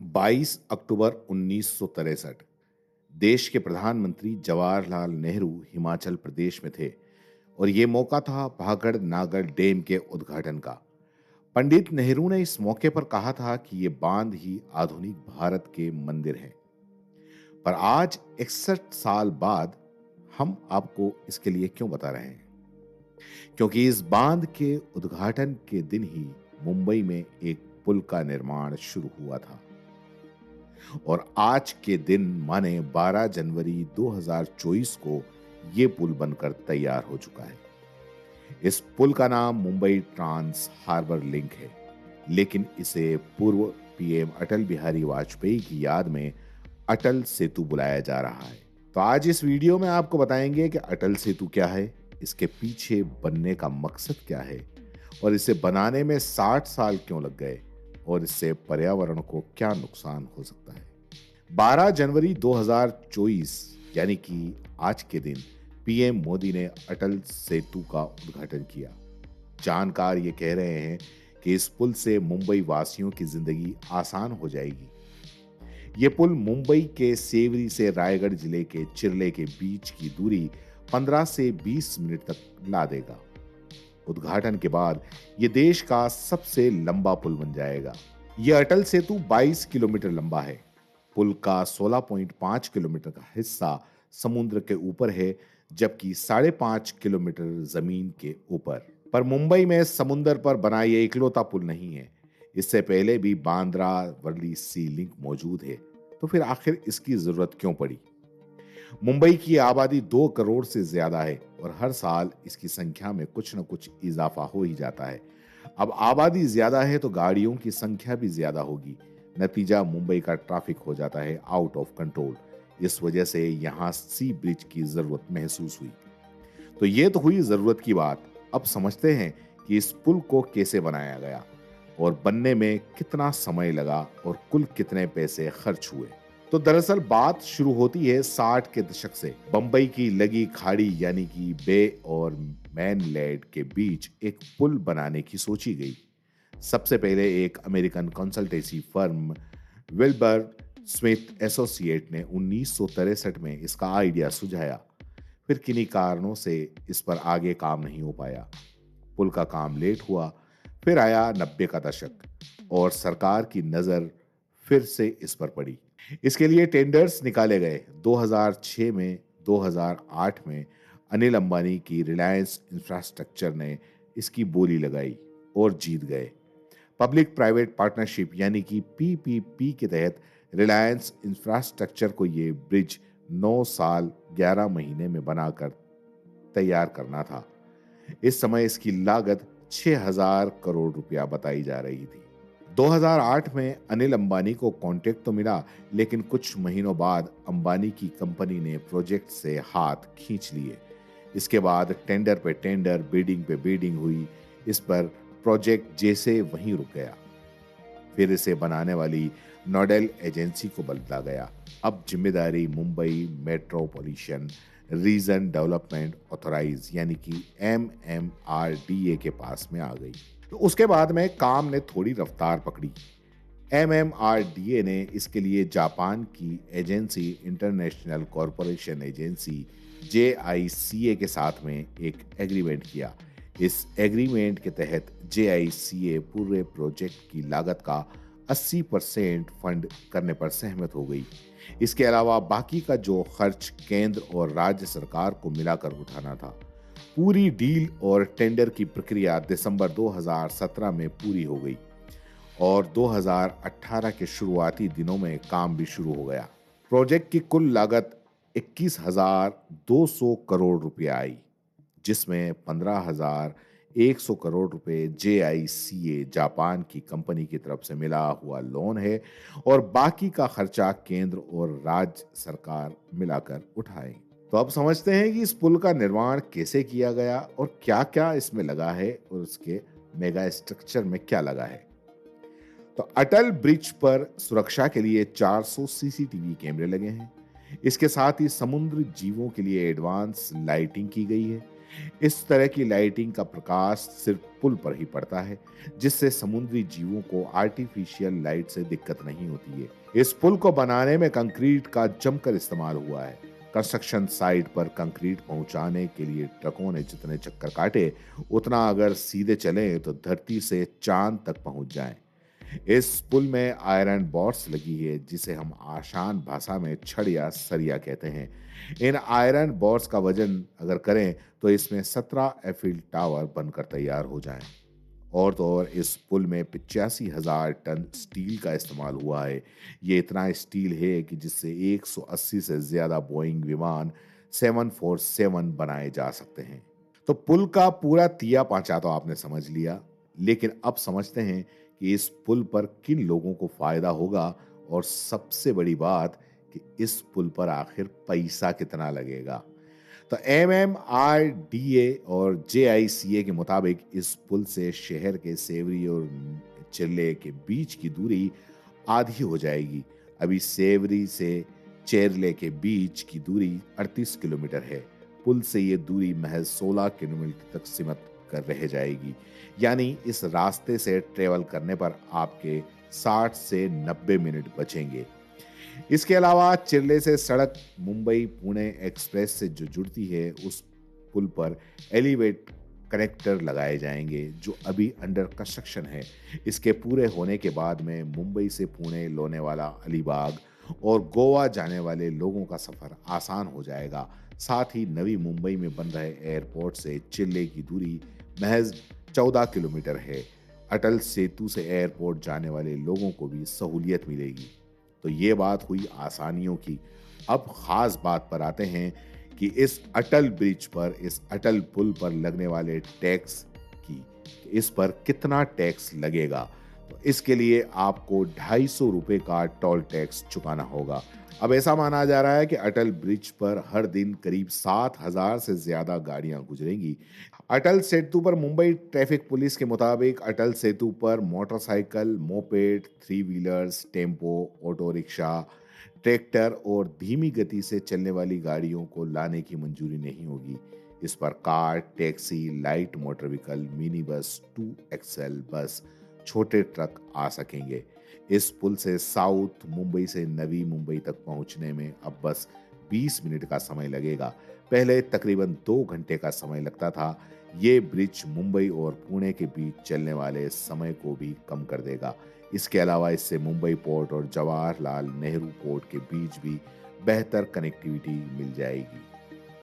22 अक्टूबर 1963 देश के प्रधानमंत्री जवाहरलाल नेहरू हिमाचल प्रदेश में थे और ये मौका था भागड़ नागड़ डैम के उद्घाटन का। पंडित नेहरू ने इस मौके पर कहा था कि ये बांध ही आधुनिक भारत के मंदिर हैं। पर आज 61 साल बाद हम आपको इसके लिए क्यों बता रहे हैं? क्योंकि इस बांध के उद्घाटन के दिन ही मुंबई में एक पुल का निर्माण शुरू हुआ था और आज के दिन माने 12 जनवरी 2024 को ये पुल बनकर तैयार हो चुका है। इस पुल का नाम मुंबई ट्रांस हार्बर लिंक है, लेकिन इसे पूर्व पीएम अटल बिहारी वाजपेयी की याद में अटल सेतु बुलाया जा रहा है। तो आज इस वीडियो में आपको बताएंगे कि अटल सेतु क्या है, इसके पीछे बनने का मकसद क्या है और इसे बनाने में 60 साल क्यों लग गए और इससे पर्यावरण को क्या नुकसान हो सकता है। 12 जनवरी 2024 यानी कि आज के दिन पीएम मोदी ने अटल सेतु का उद्घाटन किया। जानकार ये कह रहे हैं कि इस पुल से मुंबई वासियों की जिंदगी आसान हो जाएगी। ये पुल मुंबई के सेवरी से रायगढ़ जिले के चिरले के बीच की दूरी 15 से 20 मिनट तक ला देगा। उद्घाटन के बाद ये देश का सबसे लंबा पुल बन जाएगा। यह अटल सेतु 22 किलोमीटर लंबा है। पुल का 16.5 किलोमीटर का हिस्सा समुद्र के ऊपर है, जबकि 5.5 किलोमीटर जमीन के ऊपर। पर मुंबई में समुद्र पर बना ये इकलौता पुल नहीं है। इससे पहले भी बांद्रा वर्ली सी लिंक मौजूद है, तो फिर आखिर इसकी जरूरत क्यों पड़ी? मुंबई की आबादी 2 करोड़ से ज्यादा है और हर साल इसकी संख्या में कुछ न कुछ इजाफा हो ही जाता है। अब आबादी ज्यादा है तो गाड़ियों की संख्या भी ज्यादा होगी। नतीजा मुंबई का ट्रैफिक हो जाता है आउट ऑफ कंट्रोल। इस वजह से यहां सी ब्रिज की जरूरत महसूस हुई। तो ये तो हुई जरूरत की बात। अब समझते हैं कि इस पुल को कैसे बनाया गया और बनने में कितना समय लगा और कुल कितने पैसे खर्च हुए। तो दरअसल बात शुरू होती है 60 के दशक से। बंबई की लगी खाड़ी यानी कि बे और मैनलैंड के बीच एक पुल बनाने की सोची गई। सबसे पहले एक American consultancy firm Wilbur Smith associate ने 1963 में इसका आइडिया सुझाया। फिर किन्हीं कारणों से इस पर आगे काम नहीं हो पाया। पुल का काम लेट हुआ। फिर आया 90 का दशक और सरकार की नजर फिर से इस पर पड़ी। इसके लिए टेंडर्स निकाले गए। 2006 में 2008 में अनिल अंबानी की रिलायंस इंफ्रास्ट्रक्चर ने इसकी बोली लगाई और जीत गए। पब्लिक प्राइवेट पार्टनरशिप यानी कि पीपीपी के तहत रिलायंस इंफ्रास्ट्रक्चर को ये ब्रिज 9 साल 11 महीने में बनाकर तैयार करना था। इस समय इसकी लागत 6000 करोड़ रुपया बताई जा रही थी। 2008 में अनिल अंबानी को कॉन्ट्रैक्ट तो मिला, लेकिन कुछ महीनों बाद अंबानी की कंपनी ने प्रोजेक्ट से हाथ खींच लिए। इसके बाद टेंडर पे टेंडर, बिडिंग पे बिडिंग हुई। इस पर प्रोजेक्ट जैसे वहीं रुक गया। फिर इसे बनाने वाली नोडल एजेंसी को बदला गया। अब जिम्मेदारी Mumbai metropolitan region development authorise यानी कि MMRDA के पास में आ गई। तो उसके बाद में काम ने थोड़ी रफ्तार पकड़ी। MMRDA ने इसके लिए जापान की agency international corporation agency JICA के साथ में एक एग्रीमेंट किया। इस एग्रीमेंट के तहत JICA पूरे प्रोजेक्ट की लागत का 80% फंड करने पर सहमत हो गई। इसके अलावा बाकी का जो खर्च केंद्र और राज्य सरकार को मिलाकर उठाना था। पूरी डील और टेंडर की प्रक्रिया दिसंबर 2017 में पूरी हो गई और 2018 के शुरुआती दिनों में काम भी शुरू हो गया। प्रोजेक्ट की कुल लागत 21,200 करोड़ रुपया आई, जिसमें 15,100 करोड़ रुपए JICA जापान की कंपनी की तरफ से मिला हुआ लोन है और बाकी का खर्चा केंद्र और राज्य सरकार मिलाकर उठाए। तो अब समझते हैं कि इस पुल का निर्माण कैसे किया गया और क्या-क्या इसमें लगा है और उसके मेगा स्ट्रक्चर में क्या लगा है। तो अटल ब्रिज पर सुरक्षा के लिए 400 CCTV कैमरे लगे हैं। इसके साथ ही समुद्र जीवों के लिए एडवांस लाइटिंग की गई है। इस तरह की लाइटिंग का प्रकाश सिर्फ पुल पर ही पड़ता है, जिससे समुद्री जीवों को आर्टिफिशियल लाइट से दिक्कत नहीं होती है। इस पुल को बनाने में कंक्रीट का जमकर इस्तेमाल हुआ है। कंस्ट्रक्शन साइट पर कंक्रीट पहुंचाने के लिए ट्रकों ने जितने चक्कर काटे, उतना अगर सीधे चलें तो धरती से चांद तक पहुंच जाएं। इस पुल में आयरन बॉर्ड्स लगी है, जिसे हम आसान भाषा में छड़ या सरिया कहते हैं। इन आयरन बॉर्ड्स का वजन अगर करें तो इसमें 17 एफिल टावर बनकर तैयार हो जाएं। और तो और इस पुल में 85,000 टन स्टील का इस्तेमाल हुआ है। ये इतना स्टील है कि जिससे 180 से ज्यादा बोइंग विमान 747 बनाए जा सकते हैं। तो पुल का पूरा तिया पांचा तो आपने समझ लिया, लेकिन अब समझते हैं कि इस पुल पर किन लोगों को फायदा होगा, और सबसे बड़ी बात कि इस पुल पर आखिर पैसा कितना लगेगा। तो MMRDA और JICA के मुताबिक इस पुल से शहर के सेवरी और चिरले के बीच की दूरी आधी हो जाएगी। अभी सेवरी से चेरले के बीच की दूरी 38 किलोमीटर है। पुल से ये दूरी महज 16 किलोमीटर तक सीमित कर रह जाएगी। यानी इस रास्ते से ट्रेवल करने पर आपके 60 से 90 मिनट बचेंगे। इसके अलावा चिरले से सड़क मुंबई पुणे एक्सप्रेस से जो जुड़ती है, उस पुल पर एलिवेट कनेक्टर लगाए जाएंगे जो अभी अंडर कंस्ट्रक्शन है। इसके पूरे होने के बाद में मुंबई से पुणे, लोनावाला, अलीबाग और गोवा जाने वाले लोगों का सफर आसान हो जाएगा। साथ ही नवी मुंबई में बन रहे एयरपोर्ट से चिल्ले की दूरी महज 14 किलोमीटर है। अटल सेतु से एयरपोर्ट जाने वाले लोगों को भी सहूलियत मिलेगी। तो ये बात हुई आसानियों की। अब खास बात पर आते हैं कि इस अटल ब्रिज पर, इस अटल पुल पर लगने वाले टैक्स की, इस पर कितना टैक्स लगेगा। तो इसके लिए आपको 250 रुपए का टोल टैक्स चुकाना होगा। अब ऐसा माना जा रहा है कि अटल ब्रिज पर हर दिन करीब 7,000 से ज्यादा गाड़ियां गुजरेंगी। अटल सेतु पर मुंबई ट्रैफिक पुलिस के मुताबिक अटल सेतु पर motorcycle, moped, three wheelers, tempo, auto rickshaw, tractor और धीमी गति से चलने वाली गाड़ियों को लाने की मंजूरी नहीं होगी। इस पर car, taxi, light motor vehicle, mini bus, 2XL बस, छोटे ट्रक आ सकेंगे। इस पुल से साउथ मुंबई से नवी मुंबई तक पहुंचने में अब बस 20 मिनट का समय लगेगा। पहले तकरीबन 2 घंटे का समय लगता था। ये ब्रिज मुंबई और पुणे के बीच चलने वाले समय को भी कम कर देगा। इसके अलावा इससे मुंबई पोर्ट और जवाहरलाल नेहरू पोर्ट के बीच भी बेहतर कनेक्टिविटी मिल जाएगी।